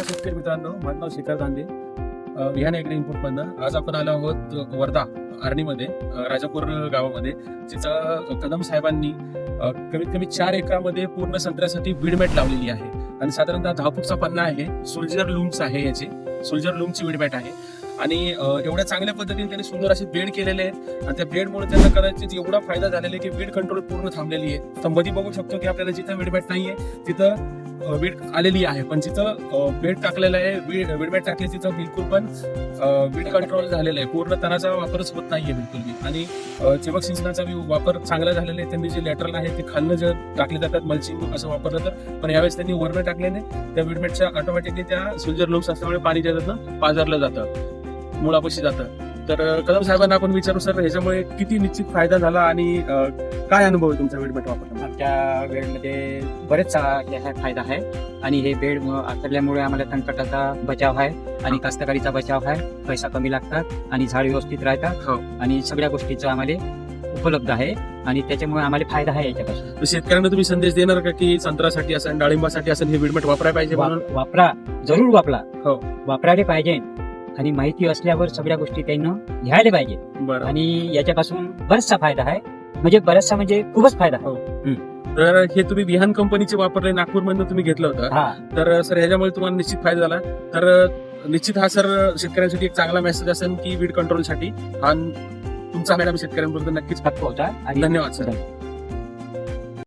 शेतकरी मित्रांनो, माझं नाव शेखर दांडे, विहान ॲग्री इनपुट मधनं. आज आपण आलो आहोत वर्धा आर्णीमध्ये, राजापूर गावामध्ये, जिथं कदम साहेबांनी कमीत कमी 4 एकरामध्ये पूर्ण संत्र्यासाठी वीडमॅट लावलेली आहे आणि साधारणतः 10 फूटचा पन्ना आहे. सोल्जर लूम्स आहे, याची सोल्जर लूमची वीडमॅट आहे आणि एवढ्या चांगल्या पद्धतीने त्यांनी सुंदर असे बेड केलेले आहेत आणि त्या बेडमुळे त्यांना कदाचित एवढा फायदा झालेला आहे की वीड कंट्रोल पूर्ण थांबलेली आहे. तर मध्ये बघू शकतो की आपल्याला जिथं वीडमॅट नाहीये तिथं वीड आलेली आहे, पण जिथं बेड टाकलेला आहे, वीडमॅट टाकली तिथं बिलकुल पण वीड कंट्रोल झालेला आहे. पूर्ण तणाचा वापरच होत नाहीये बिलकुल बी. आणि ठिबक सिंचनाचा वापर चांगला झालेला आहे. त्यांनी जे लॅटरल आहे ते खालनं जर टाकले जातात मल्चिंग असं वापरलं तर, पण यावेळेस त्यांनी वरनं टाकल्याने त्या वीडमॅटच्या ऑटोमॅटिकली त्या सोल्जर लूम्स असल्यामुळे पाणी त्याच्यातनं पाझरलं जातं, मुळापाशी जातं. तर कदम साहेबांना आपण विचारू, सर ह्याच्यामुळे किती निश्चित फायदा झाला आणि काय अनुभव आहे तुमचा वीडमॅट वापरताना? आमच्या बेडमध्ये बरेच फायदा आहे आणि हे बेड आखडल्यामुळे आम्हाला तणकटाचा बचाव आहे आणि कास्तकारीचा बचाव आहे. पैसा कमी लागतात आणि झाड व्यवस्थित राहतात आणि सगळ्या गोष्टीचा आम्हाला उपलब्ध आहे आणि त्याच्यामुळे आम्हाला फायदा आहे याच्यापासून. शेतकऱ्यांना तुम्ही संदेश देणार का की संत्र्यासाठी असेल, डाळिंबासाठी असेल, हे वीडमॅट वापरायला पाहिजे? वापरा, जरूर वापरा. हो, वापरायला पाहिजे आणि माहिती असल्यावर सगळ्या गोष्टी त्यांना घ्यायला पाहिजे. बरं. आणि याच्यापासून बराचसा फायदा आहे, म्हणजे खूपच फायदा आहे. तर हे तुम्ही विहान कंपनीचे वापरले, नागपूरमधून तुम्ही घेतलं होतं, तर सर ह्याच्यामुळे तुम्हाला निश्चित फायदा झाला. तर निश्चित हा सर शेतकऱ्यांसाठी एक चांगला मेसेज असेल की वीड कंट्रोलसाठी हा तुमचा मॅडम शेतकऱ्यांपर्यंत नक्कीच होता. धन्यवाद सर.